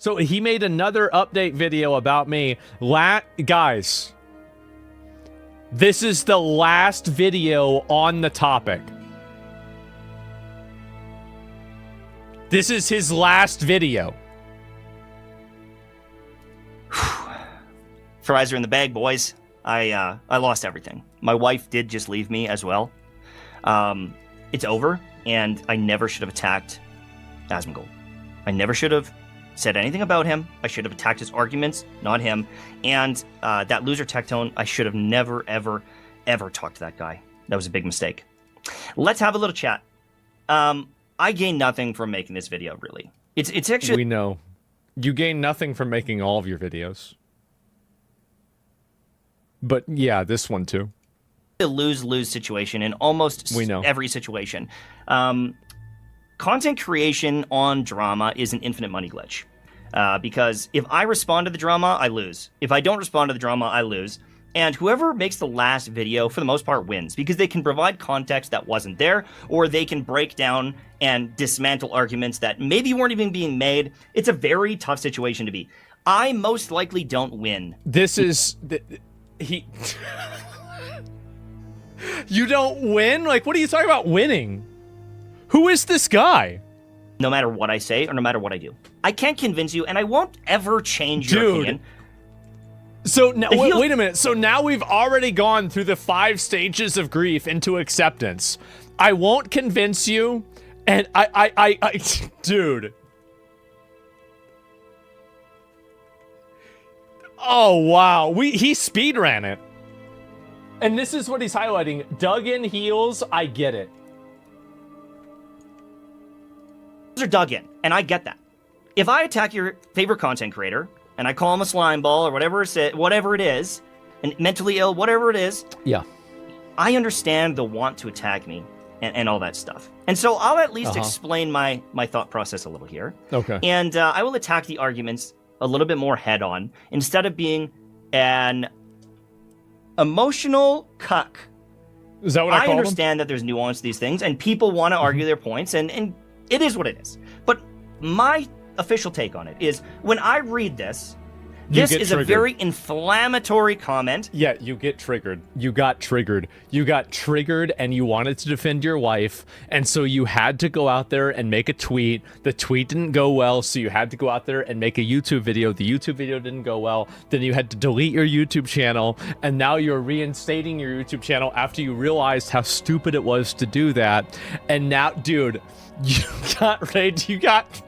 So he made another update video about me. Guys, this is the last video on the topic. This is his last video. Fries are in the bag, boys. I lost everything. My wife did just leave me as well. It's over, and I never should have attacked Asmongold. I never should have said anything about him. I should have attacked his arguments, not him. And that loser Tectone, I should have never, ever, ever talked to that guy. That was a big mistake. Let's have a little chat. I gained nothing from making this video, really. It's actually... We know. You gain nothing from making all of your videos. But yeah, this one too. A lose-lose situation in almost every situation. Content creation on drama is an infinite money glitch. Because if I respond to the drama, I lose. If I don't respond to the drama, I lose. And whoever makes the last video, for the most part, wins. Because they can provide context that wasn't there, or they can break down and dismantle arguments that maybe weren't even being made. It's a very tough situation to be. I most likely don't win. This is... You don't win? Like, what are you talking about winning? Who is this guy? No matter what I say or no matter what I do. I can't convince you, and I won't ever change your opinion. So now, wait a minute. So now we've already gone through the 5 stages of grief into acceptance. I won't convince you, and dude. Oh, wow. He speedran it. And this is what he's highlighting. Dug in heels, I get it. Those are dug in, and I get that. If I attack your favorite content creator, and I call him a slime ball or whatever it is, and mentally ill, whatever it is, yeah, I understand the want to attack me and all that stuff. And so I'll at least explain my thought process a little here. Okay. And I will attack the arguments a little bit more head-on, instead of being an emotional cuck. Is that what I call them? understand that there's nuance to these things, and people want to argue their points, and it is what it is. But my official take on it is, when I read this, this is a very inflammatory comment. Yeah, you get triggered. You got triggered. You got triggered, and you wanted to defend your wife, and so you had to go out there and make a tweet. The tweet didn't go well, so you had to go out there and make a YouTube video. The YouTube video didn't go well. Then you had to delete your YouTube channel, and now you're reinstating your YouTube channel after you realized how stupid it was to do that. And now, dude, you got rage. You got...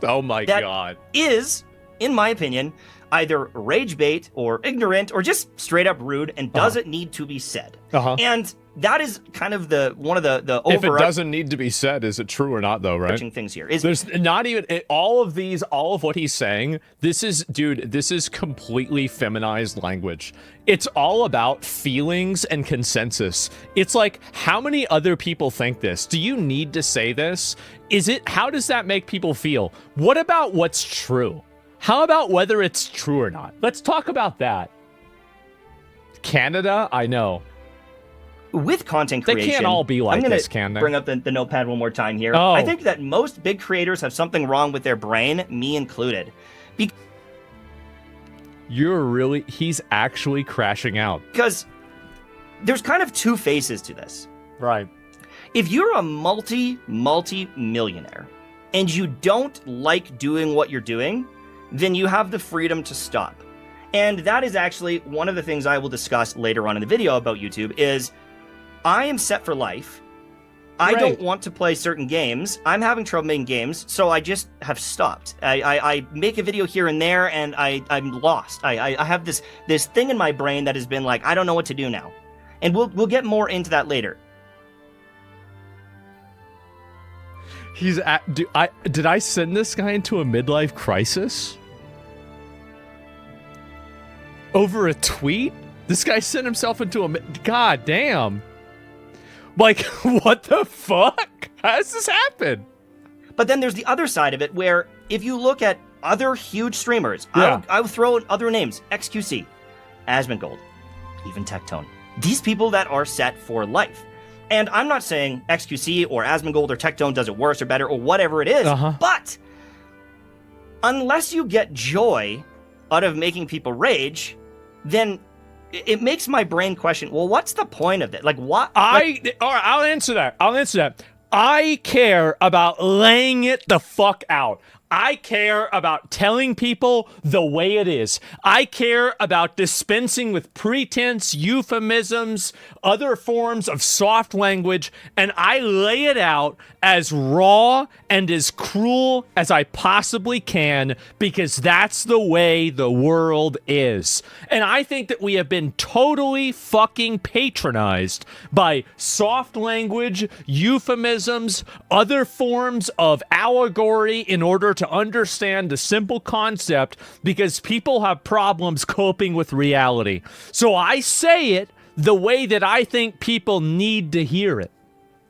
Oh my God. That is, in my opinion, either rage bait or ignorant or just straight up rude and doesn't need to be said. And that is kind of one of the if it doesn't need to be said, is it true or not though, right? Things here is there's not even all of what he's saying. This is completely feminized language. It's all about feelings and consensus. It's like, how many other people think this? Do you need to say this? How does that make people feel? What about what's true? How about whether it's true or not? Let's talk about that. Canada, I know. With content creation, they can't all be like this, can they? Bring up the notepad one more time here. Oh. I think that most big creators have something wrong with their brain, me included. He's actually crashing out. Because there's kind of 2 faces to this. Right. If you're a multi-millionaire and you don't like doing what you're doing, then you have the freedom to stop. And that is actually one of the things I will discuss later on in the video about YouTube is I am set for life. I don't want to play certain games. I'm having trouble making games, so I just have stopped. I make a video here and there, and I'm lost. I have this thing in my brain that has been like, I don't know what to do now. And we'll get more into that later. Did I send this guy into a midlife crisis? Over a tweet? This guy sent himself into a... God damn. Like, what the fuck? How does this happen? But then there's the other side of it, where if you look at other huge streamers, I would throw in other names. XQC, Asmongold, even Tectone. These people that are set for life. And I'm not saying XQC or Asmongold or Tectone does it worse or better or whatever it is, but unless you get joy out of making people rage, then it makes my brain question, well, what's the point of it? Like, what? All right, I'll answer that. I care about laying it the fuck out. I care about telling people the way it is. I care about dispensing with pretense, euphemisms, other forms of soft language, and I lay it out as raw and as cruel as I possibly can, because that's the way the world is. And I think that we have been totally fucking patronized by soft language, euphemisms, other forms of allegory in order to understand the simple concept, because people have problems coping with reality. So I say it the way that I think people need to hear it.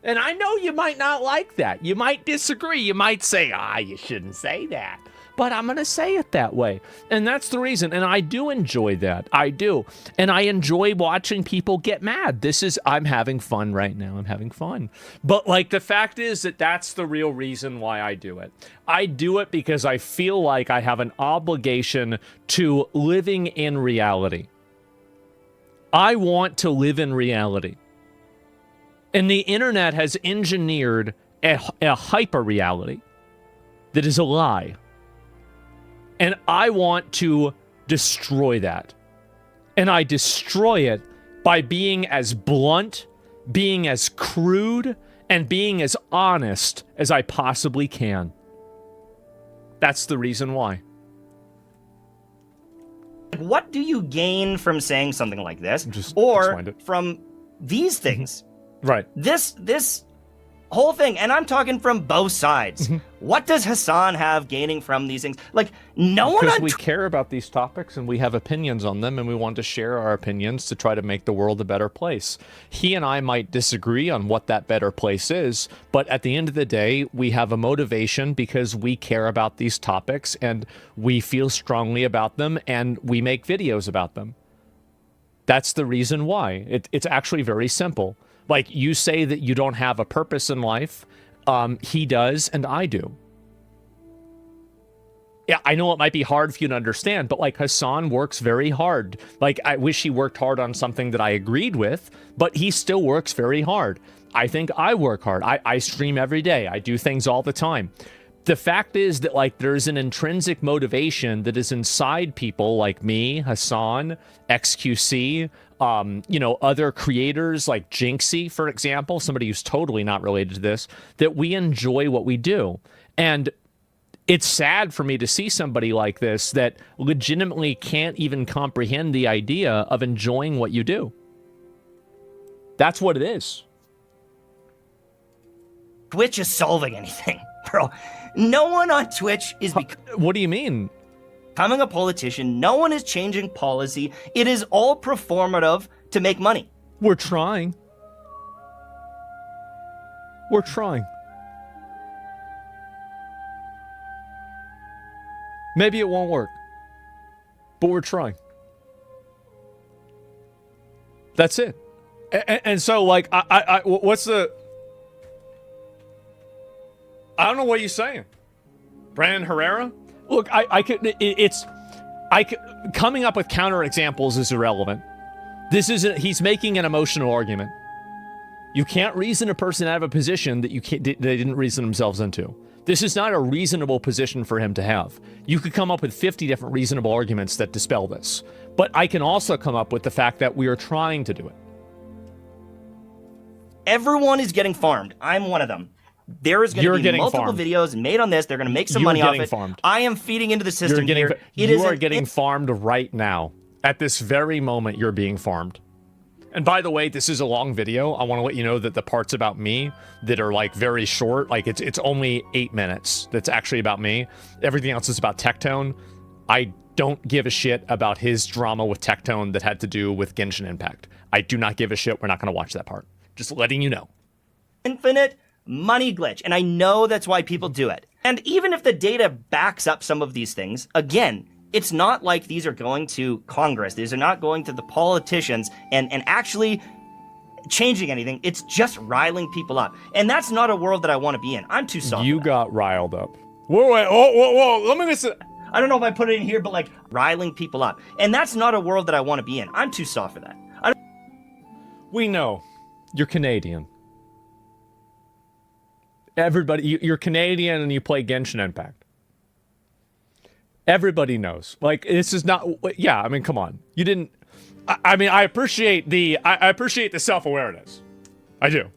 And I know you might not like that. You might disagree. You might say, you shouldn't say that. But I'm going to say it that way. And that's the reason. And I do enjoy that. I do. And I enjoy watching people get mad. I'm having fun right now. I'm having fun. But like, the fact is that that's the real reason why I do it. I do it because I feel like I have an obligation to living in reality. I want to live in reality. And the internet has engineered a hyper reality that is a lie. And I want to destroy that. And I destroy it by being as blunt, being as crude, and being as honest as I possibly can. That's the reason why. What do you gain from saying something like this? Just or explained it. from these things? Right. This whole thing, and I'm talking from both sides. What does Hassan have gaining from these things? Like, no one Because we care about these topics and we have opinions on them, and we want to share our opinions to try to make the world a better place. He and I might disagree on what that better place is, but at the end of the day, we have a motivation because we care about these topics and we feel strongly about them, and we make videos about them. That's the reason why. It's actually very simple. Like, you say that you don't have a purpose in life. He does, and I do. Yeah, I know it might be hard for you to understand, but like, Hassan works very hard. Like, I wish he worked hard on something that I agreed with, but he still works very hard. I think I work hard. I stream every day. I do things all the time. The fact is that, like, there's an intrinsic motivation that is inside people like me, Hassan, XQC, other creators like Jinxie, for example, somebody who's totally not related to this, that we enjoy what we do. And it's sad for me to see somebody like this that legitimately can't even comprehend the idea of enjoying what you do. That's what it is. Twitch is solving anything, bro. No one on Twitch is What do you mean? becoming a politician. No one is changing policy. It is all performative to make money. We're trying. We're trying. Maybe it won't work, but we're trying. That's it. And so, like, what's the... I don't know what you're saying. Brandon Herrera? Look, coming up with counterexamples is irrelevant. He's making an emotional argument. You can't reason a person out of a position that they didn't reason themselves into. This is not a reasonable position for him to have. You could come up with 50 different reasonable arguments that dispel this. But I can also come up with the fact that we are trying to do it. Everyone is getting farmed. I'm one of them. There is going to be multiple videos made on this. They're going to make some money off it. Farmed. I am feeding into the system here. You are getting farmed right now. At this very moment, you're being farmed. And by the way, this is a long video. I want to let you know that the parts about me that are like very short, like it's only 8 minutes. That's actually about me. Everything else is about Tectone. I don't give a shit about his drama with Tectone that had to do with Genshin Impact. I do not give a shit. We're not going to watch that part. Just letting you know. Infinite money glitch. And I know that's why people do it. And even if the data backs up some of these things, again, it's not like these are going to Congress. These are not going to the politicians and actually changing anything. It's just riling people up. And that's not a world that I want to be in. I'm too soft. You got riled up. Wait, whoa, let me listen. I don't know if I put it in here, but like riling people up. And that's not a world that I want to be in. I'm too soft for that. We know. You're Canadian. Everybody, you're Canadian and you play Genshin Impact. Everybody knows. Like, this is not, yeah, I mean, come on. You didn't, I mean, I appreciate the self-awareness. I do.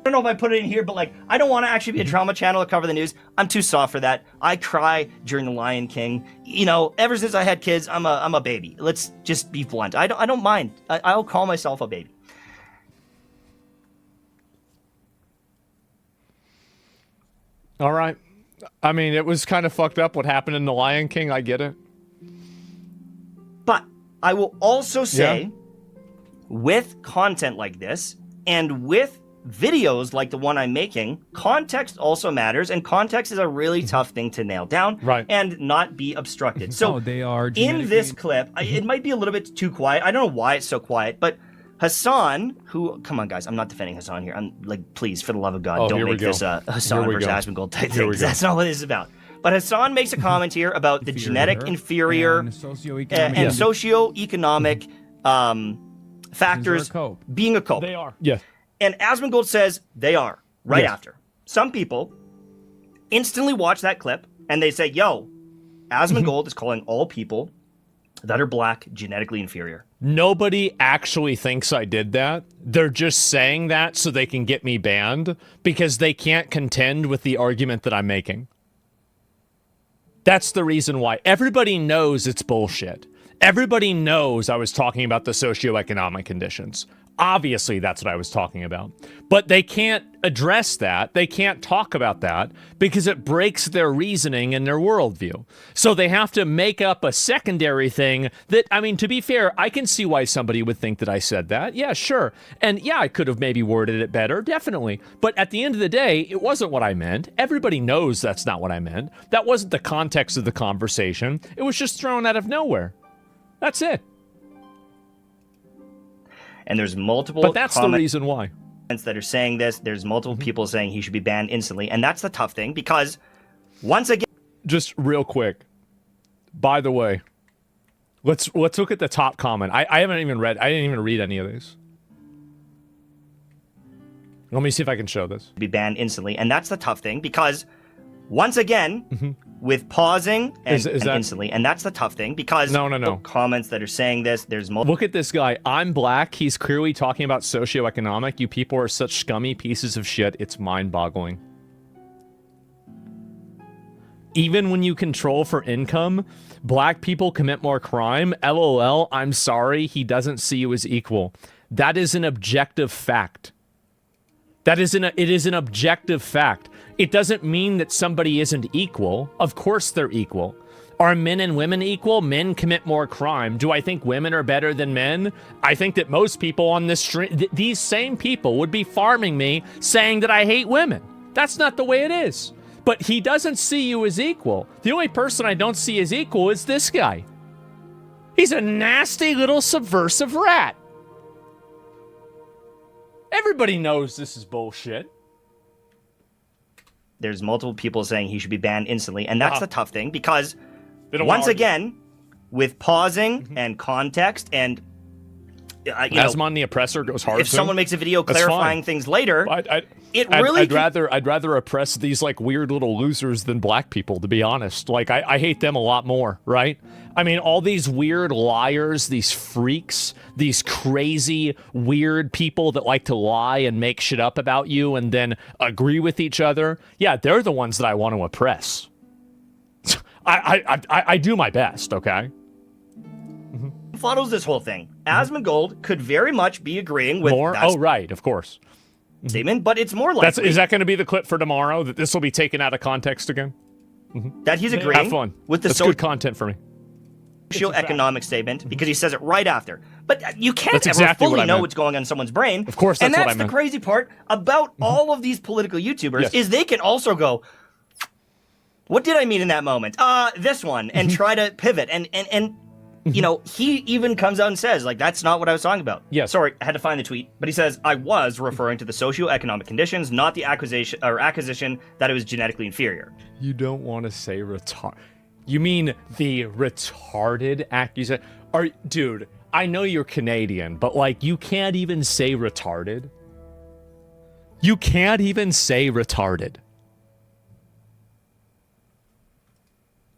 I don't know if I put it in here, but like, I don't want to actually be a drama channel to cover the news. I'm too soft for that. I cry during The Lion King. You know, ever since I had kids, I'm a baby. Let's just be blunt. I don't mind. I'll call myself a baby. All right. I mean, it was kind of fucked up what happened in The Lion King. I get it. But I will also say, with content like this, and with videos like the one I'm making, context also matters, and context is a really tough thing to nail down and not be obstructed. So they are in this clip, it might be a little bit too quiet. I don't know why it's so quiet, but Hassan, who, come on guys, I'm not defending Hassan here. I'm like, please, for the love of God, don't make this a Hassan versus Asmongold type thing. That's not what this is about. But Hassan makes a comment here about the genetic inferior and socioeconomic factors being a cope. They are. Yes. And Asmongold says they are right after. Some people instantly watch that clip and they say, yo, Asmongold is calling all people that are black genetically inferior. Nobody actually thinks I did that. They're just saying that so they can get me banned because they can't contend with the argument that I'm making. That's the reason why. Everybody knows it's bullshit. Everybody knows I was talking about the socioeconomic conditions. Obviously, that's what I was talking about. But they can't address that. They can't talk about that because it breaks their reasoning and their worldview. So they have to make up a secondary thing that, I mean, to be fair, I can see why somebody would think that I said that. Yeah, sure. And yeah, I could have maybe worded it better, definitely. But at the end of the day, it wasn't what I meant. Everybody knows that's not what I meant. That wasn't the context of the conversation. It was just thrown out of nowhere. That's it. And there's multiple But that's the reason why. That are saying this. There's multiple people saying he should be banned instantly. And that's the tough thing because once again... Just real quick. By the way, let's look at the top comment. I haven't even read... I didn't even read any of these. Let me see if I can show this. Be banned instantly. And that's the tough thing because once again... with pausing and instantly. And that's the tough thing because no. comments that are saying this, there's multiple. Look at this guy. I'm black. He's clearly talking about socioeconomic. You people are such scummy pieces of shit. It's mind-boggling. Even when you control for income, black people commit more crime. LOL, I'm sorry. He doesn't see you as equal. That is an objective fact. It is an objective fact. It doesn't mean that somebody isn't equal. Of course they're equal. Are men and women equal? Men commit more crime. Do I think women are better than men? I think that most people on this stream, these same people would be farming me saying that I hate women. That's not the way it is. But he doesn't see you as equal. The only person I don't see as equal is this guy. He's a nasty little subversive rat. Everybody knows this is bullshit. There's multiple people saying he should be banned instantly. And that's the tough thing because once again, with pausing and context and Asmon the Oppressor goes hard. If someone makes a video clarifying things later, I'd rather oppress these like weird little losers than black people, to be honest. Like I hate them a lot more, right? I mean, all these weird liars, these freaks, these crazy, weird people that like to lie and make shit up about you and then agree with each other. Yeah, they're the ones that I want to oppress. I do my best, okay? Follows this whole thing. Asmongold could very much be agreeing with more. Oh, right, of course. Statement, but it's more likely. Is that going to be the clip for tomorrow? That this will be taken out of context again? That he's agreeing. Have fun with the good content for me. Socioeconomic statement because he says it right after. But you can't ever fully know what's going on in someone's brain. Of course, and that's the crazy part about all of these political YouTubers is they can also go, "What did I mean in that moment? This one," and try to pivot and you know, he even comes out and says, like, that's not what I was talking about. Yes. Sorry, I had to find the tweet. But he says, I was referring to the socioeconomic conditions, not the acquisition that it was genetically inferior. You don't want to say retard. You mean the retarded accusation? Dude, I know you're Canadian, but, like, you can't even say retarded. You can't even say retarded.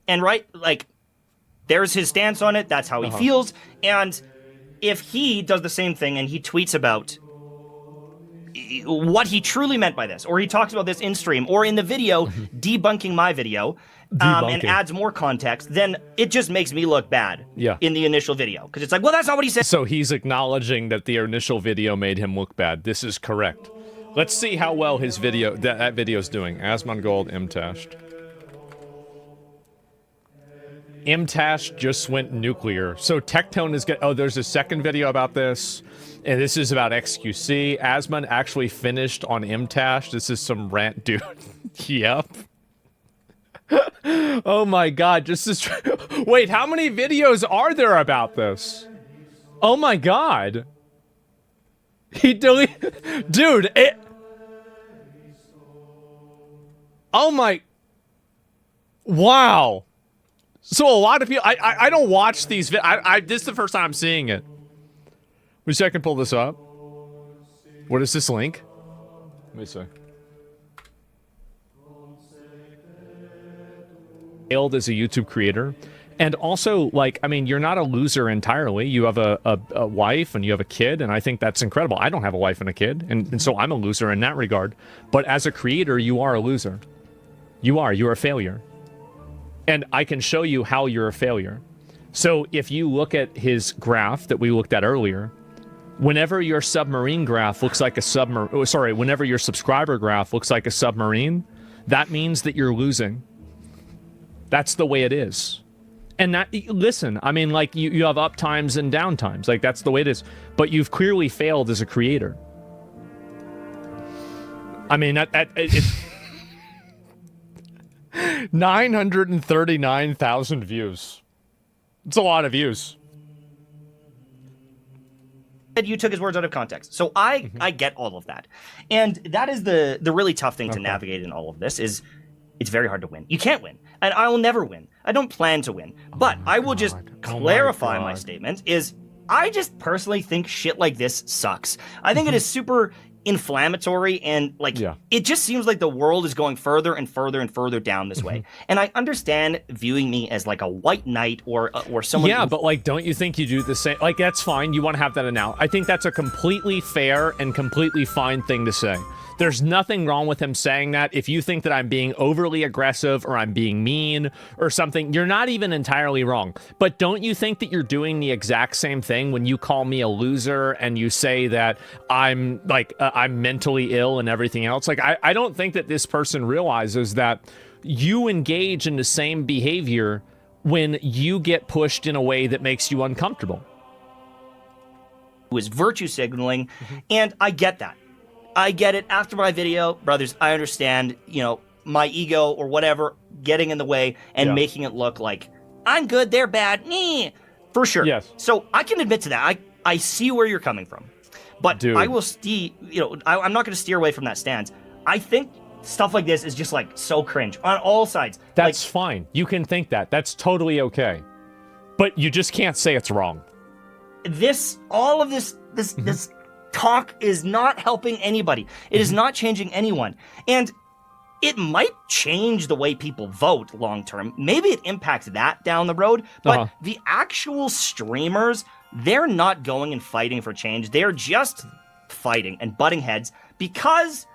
And right, like, there's his stance on it. That's how he feels. And if he does the same thing and he tweets about what he truly meant by this, or he talks about this in stream or in the video, debunking my video, and adds more context, then it just makes me look bad in the initial video. Because it's like, well, that's not what he said. So he's acknowledging that the initial video made him look bad. This is correct. Let's see how well his video, that video's doing. Asmongold, MTashed. MTash just went nuclear. So Tectone is oh, there's a second video about this. And this is about XQC. Asmon actually finished on MTash. This is some rant, dude. Yep. Oh my god, just this. Wait, how many videos are there about this? Oh my god. He deleted. Dude, it. Oh my. Wow. So a lot of people, I don't watch these. This is the first time I'm seeing it. Wish I can pull this up. What is this link? Let me see. Failed as a YouTube creator. And also, like, I mean, you're not a loser entirely. You have a wife and you have a kid, and I think that's incredible. I don't have a wife and a kid, and so I'm a loser in that regard. But as a creator, you are a loser. You're a failure. And I can show you how you're a failure. So if you look at his graph that we looked at earlier, whenever your submarine graph looks like a submarine, whenever your subscriber graph looks like a submarine, that means that you're losing. That's the way it is. And that, listen, I mean, like, you have up times and down times. Like, that's the way it is. But you've clearly failed as a creator. I mean, it's 939,000 views. It's a lot of views. You took his words out of context. So I get all of that. And that is the really tough thing to navigate in all of this is it's very hard to win. You can't win. And I will never win. I don't plan to win. But I will just clarify my statement is I just personally think shit like this sucks. I think it is super inflammatory and like it just seems like the world is going further and further and further down this way. And I understand viewing me as like a white knight or someone. Yeah, but like, don't you think you do the same? Like, that's fine. You want to have that now. I think that's a completely fair and completely fine thing to say. There's nothing wrong with him saying that. If you think that I'm being overly aggressive or I'm being mean or something, you're not even entirely wrong. But don't you think that you're doing the exact same thing when you call me a loser and you say that I'm like, I'm mentally ill and everything else? Like, I don't think that this person realizes that you engage in the same behavior when you get pushed in a way that makes you uncomfortable. Was virtue signaling, and I get that. I get it. After my video, brothers, I understand, you know, my ego or whatever getting in the way and making it look like I'm good, they're bad. For sure. Yes. So I can admit to that. I see where you're coming from. But dude, I will I'm not going to steer away from that stance. I think stuff like this is just like so cringe on all sides. That's like, fine. You can think that. That's totally okay. But you just can't say it's wrong. All of this talk is not helping anybody. It is not changing anyone. And it might change the way people vote long term. Maybe it impacts that down the road. But the actual streamers, they're not going and fighting for change. They're just fighting and butting heads because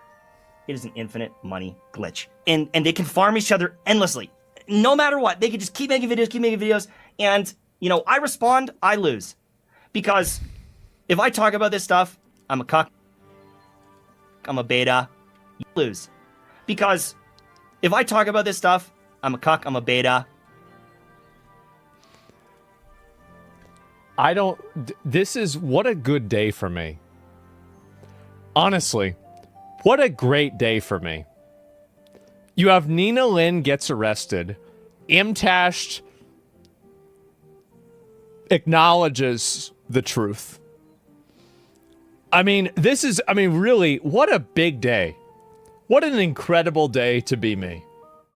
it is an infinite money glitch. And they can farm each other endlessly. No matter what. They can just keep making videos. And, you know, I respond, I lose. Because if I talk about this stuff, I'm a cuck, I'm a beta, you lose. Because if I talk about this stuff, I'm a cuck, I'm a beta. This is, what a good day for me. Honestly, what a great day for me. You have Nina Lynn gets arrested, MTashed acknowledges the truth. I mean, really, what a big day. What an incredible day to be me.